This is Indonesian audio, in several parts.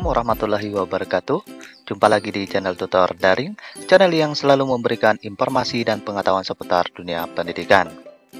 Assalamualaikum warahmatullahi wabarakatuh. Jumpa lagi di channel Tutor Daring, channel yang selalu memberikan informasi dan pengetahuan seputar dunia pendidikan.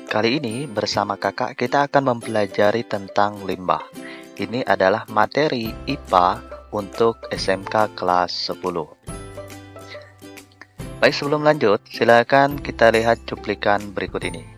Kali ini bersama kakak kita akan mempelajari tentang limbah. Ini adalah materi IPA untuk SMK kelas 10. Baik, sebelum lanjut, silakan kita lihat cuplikan berikut ini.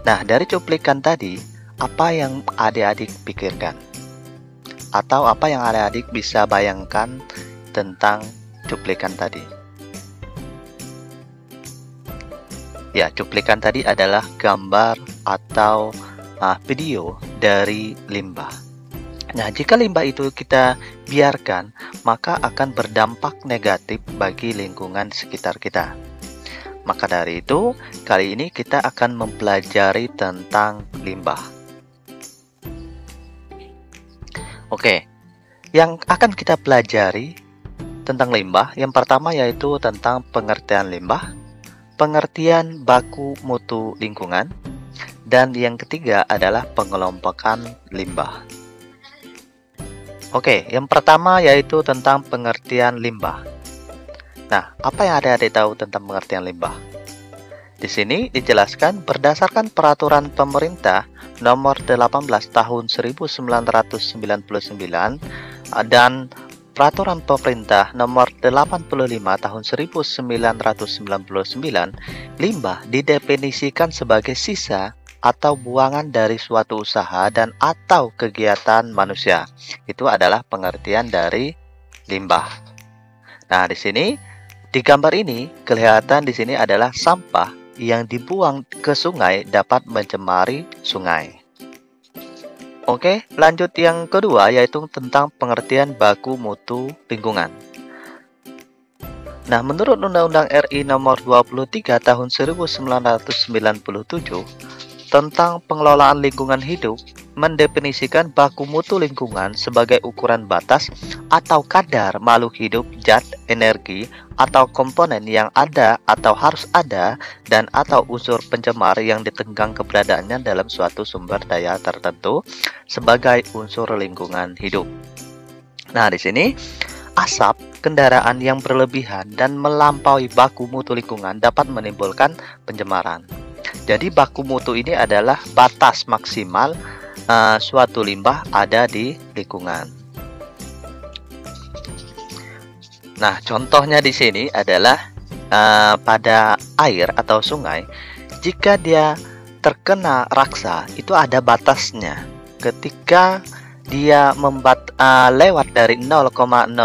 Nah, dari cuplikan tadi, apa yang adik-adik pikirkan? Atau apa yang adik-adik bisa bayangkan tentang cuplikan tadi? Ya, cuplikan tadi adalah gambar atau video dari limbah. Nah, jika limbah itu kita biarkan, maka akan berdampak negatif bagi lingkungan sekitar kita. Maka dari itu, kali ini kita akan mempelajari tentang limbah. Oke, yang akan kita pelajari tentang limbah, yang pertama yaitu tentang pengertian limbah, pengertian baku mutu lingkungan, dan yang ketiga adalah pengelompokan limbah. Oke, yang pertama yaitu tentang pengertian limbah. Nah, apa yang adik-adik tahu tentang pengertian limbah? Di sini dijelaskan berdasarkan peraturan pemerintah nomor 18 tahun 1999 dan peraturan pemerintah nomor 85 tahun 1999, limbah didefinisikan sebagai sisa atau buangan dari suatu usaha dan atau kegiatan manusia. Itu adalah pengertian dari limbah. Nah, di sini di gambar ini kelihatan di sini adalah sampah yang dibuang ke sungai dapat mencemari sungai. Oke, lanjut yang kedua yaitu tentang pengertian baku mutu lingkungan. Nah, menurut Undang-Undang RI nomor 23 tahun 1997 tentang pengelolaan lingkungan hidup mendefinisikan baku mutu lingkungan sebagai ukuran batas atau kadar makhluk hidup, zat, energi, atau komponen yang ada atau harus ada dan atau unsur pencemar yang ditenggang keberadaannya dalam suatu sumber daya tertentu sebagai unsur lingkungan hidup. Nah, di sini asap kendaraan yang berlebihan dan melampaui baku mutu lingkungan dapat menimbulkan pencemaran. Jadi baku mutu ini adalah batas maksimal suatu limbah ada di lingkungan. Nah, contohnya di sini adalah pada air atau sungai, jika dia terkena raksa, itu ada batasnya. Ketika dia lewat dari 0,001,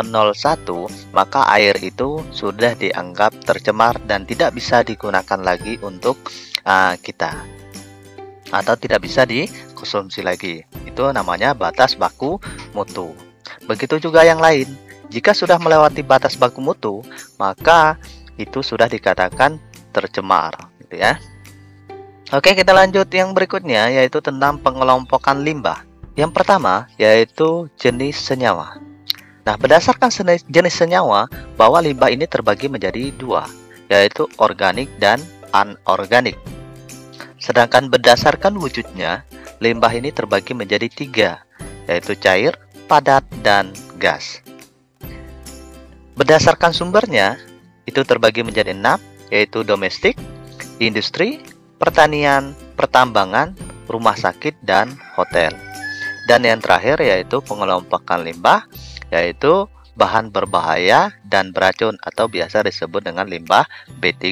maka air itu sudah dianggap tercemar dan tidak bisa digunakan lagi untuk kita, atau tidak bisa dikonsumsi lagi. Itu namanya batas baku mutu. Begitu juga yang lain. Jika sudah melewati batas baku mutu, maka itu sudah dikatakan tercemar, gitu ya. Oke, kita lanjut yang berikutnya yaitu tentang pengelompokan limbah. Yang pertama yaitu jenis senyawa. Nah, berdasarkan jenis senyawa, bahwa limbah ini terbagi menjadi dua, yaitu organik dan anorganik. Sedangkan berdasarkan wujudnya, limbah ini terbagi menjadi tiga, yaitu cair, padat, dan gas. Berdasarkan sumbernya, itu terbagi menjadi 6, yaitu domestik, industri, pertanian, pertambangan, rumah sakit, dan hotel. Dan yang terakhir yaitu pengelompokan limbah, yaitu bahan berbahaya dan beracun atau biasa disebut dengan limbah B3.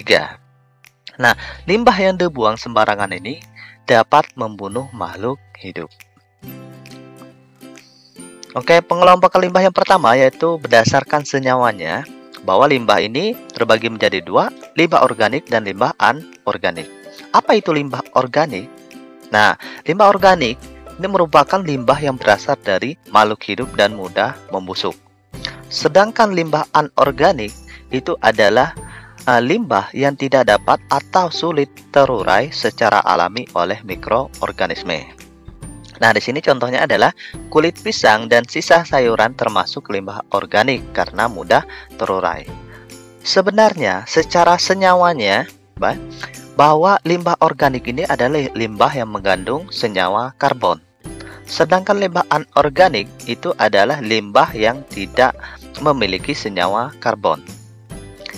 Nah, limbah yang dibuang sembarangan ini dapat membunuh makhluk hidup. Oke, pengelompokan limbah yang pertama yaitu berdasarkan senyawanya, bahwa limbah ini terbagi menjadi dua, limbah organik dan limbah anorganik. Apa itu limbah organik? Nah, limbah organik ini merupakan limbah yang berasal dari makhluk hidup dan mudah membusuk. Sedangkan limbah anorganik itu adalah limbah yang tidak dapat atau sulit terurai secara alami oleh mikroorganisme. Nah, di sini contohnya adalah kulit pisang dan sisa sayuran termasuk limbah organik karena mudah terurai. Sebenarnya secara senyawanya bahwa limbah organik ini adalah limbah yang mengandung senyawa karbon. Sedangkan limbah anorganik itu adalah limbah yang tidak memiliki senyawa karbon.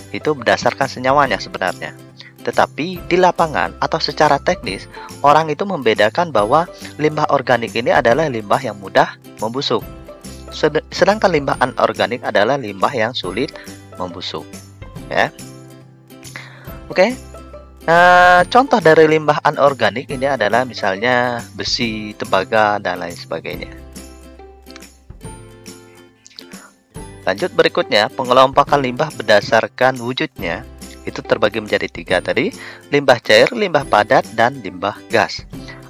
Itu berdasarkan senyawanya sebenarnya. Tetapi di lapangan atau secara teknis, orang itu membedakan bahwa limbah organik ini adalah limbah yang mudah membusuk. Sedangkan limbah anorganik adalah limbah yang sulit membusuk. Ya. Oke. Contoh dari limbah anorganik ini adalah misalnya besi, tembaga, dan lain sebagainya. Lanjut berikutnya, pengelompokan limbah berdasarkan wujudnya itu terbagi menjadi 3 tadi, limbah cair, limbah padat, dan limbah gas.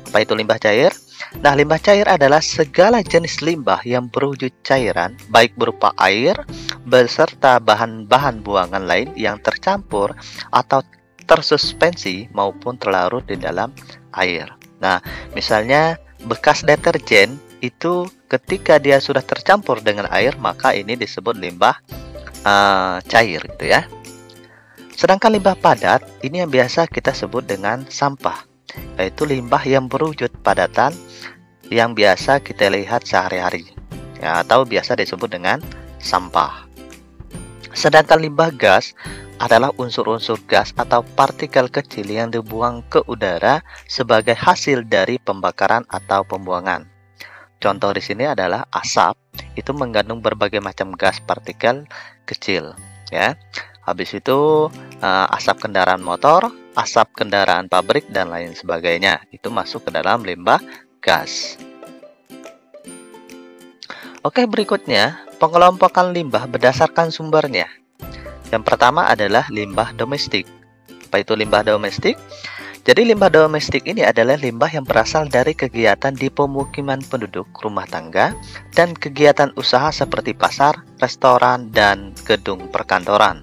Apa itu limbah cair? Nah, limbah cair adalah segala jenis limbah yang berwujud cairan, baik berupa air, beserta bahan-bahan buangan lain yang tercampur atau tersuspensi maupun terlarut di dalam air. Nah, misalnya bekas deterjen itu ketika dia sudah tercampur dengan air, maka ini disebut limbah cair gitu ya. Sedangkan limbah padat ini yang biasa kita sebut dengan sampah, yaitu limbah yang berwujud padatan yang biasa kita lihat sehari-hari ya, atau biasa disebut dengan sampah. Sedangkan limbah gas adalah unsur-unsur gas atau partikel kecil yang dibuang ke udara sebagai hasil dari pembakaran atau pembuangan. Contoh di sini adalah asap, itu mengandung berbagai macam gas partikel kecil ya. Habis itu asap kendaraan motor, asap kendaraan pabrik, dan lain sebagainya. Itu masuk ke dalam limbah gas. Oke, berikutnya pengelompokan limbah berdasarkan sumbernya. Yang pertama adalah limbah domestik. Apa itu limbah domestik? Jadi limbah domestik ini adalah limbah yang berasal dari kegiatan di pemukiman penduduk, rumah tangga, dan kegiatan usaha seperti pasar, restoran, dan gedung perkantoran.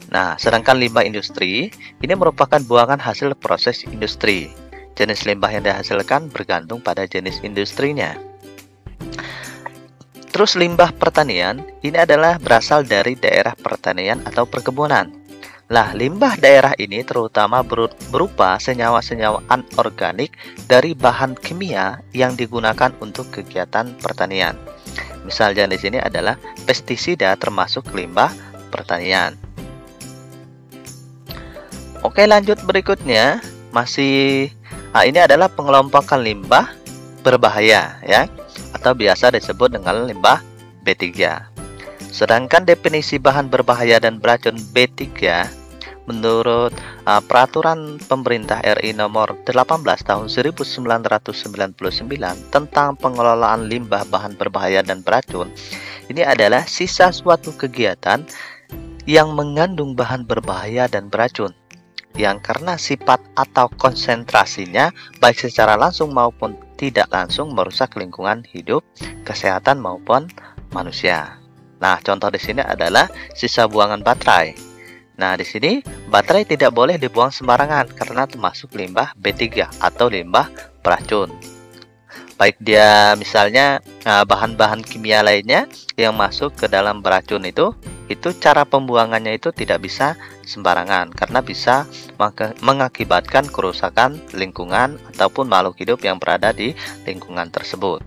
Nah, sedangkan limbah industri ini merupakan buangan hasil proses industri. Jenis limbah yang dihasilkan bergantung pada jenis industrinya. Terus limbah pertanian ini adalah berasal dari daerah pertanian atau perkebunan. Nah, limbah daerah ini terutama berupa senyawa-senyawa anorganik dari bahan kimia yang digunakan untuk kegiatan pertanian. Misalnya di sini adalah pestisida termasuk limbah pertanian. Oke, lanjut berikutnya ini adalah pengelompokan limbah berbahaya ya, atau biasa disebut dengan limbah B3. Sedangkan definisi bahan berbahaya dan beracun B3 menurut peraturan pemerintah RI nomor 18 tahun 1999 tentang pengelolaan limbah bahan berbahaya dan beracun, ini adalah sisa suatu kegiatan yang mengandung bahan berbahaya dan beracun yang karena sifat atau konsentrasinya baik secara langsung maupun tidak langsung merusak lingkungan hidup, kesehatan maupun manusia. Nah, contoh di sini adalah sisa buangan baterai. Nah, di sini baterai tidak boleh dibuang sembarangan karena termasuk limbah B3 atau limbah beracun. Baik dia misalnya bahan-bahan kimia lainnya yang masuk ke dalam beracun itu cara pembuangannya itu tidak bisa sembarangan karena bisa mengakibatkan kerusakan lingkungan ataupun makhluk hidup yang berada di lingkungan tersebut.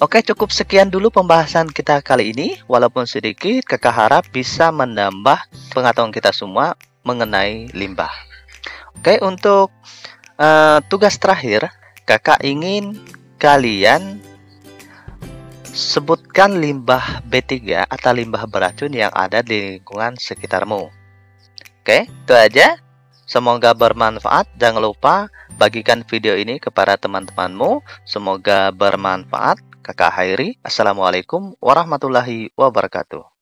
Oke, cukup sekian dulu pembahasan kita kali ini. Walaupun sedikit, Kakak harap bisa menambah pengetahuan kita semua mengenai limbah. Oke, untuk tugas terakhir, Kakak ingin kalian sebutkan limbah B3 atau limbah beracun yang ada di lingkungan sekitarmu. Oke, itu aja. Semoga bermanfaat. Jangan lupa bagikan video ini kepada teman-temanmu. Semoga bermanfaat. Kakak Hairi. Assalamualaikum warahmatullahi wabarakatuh.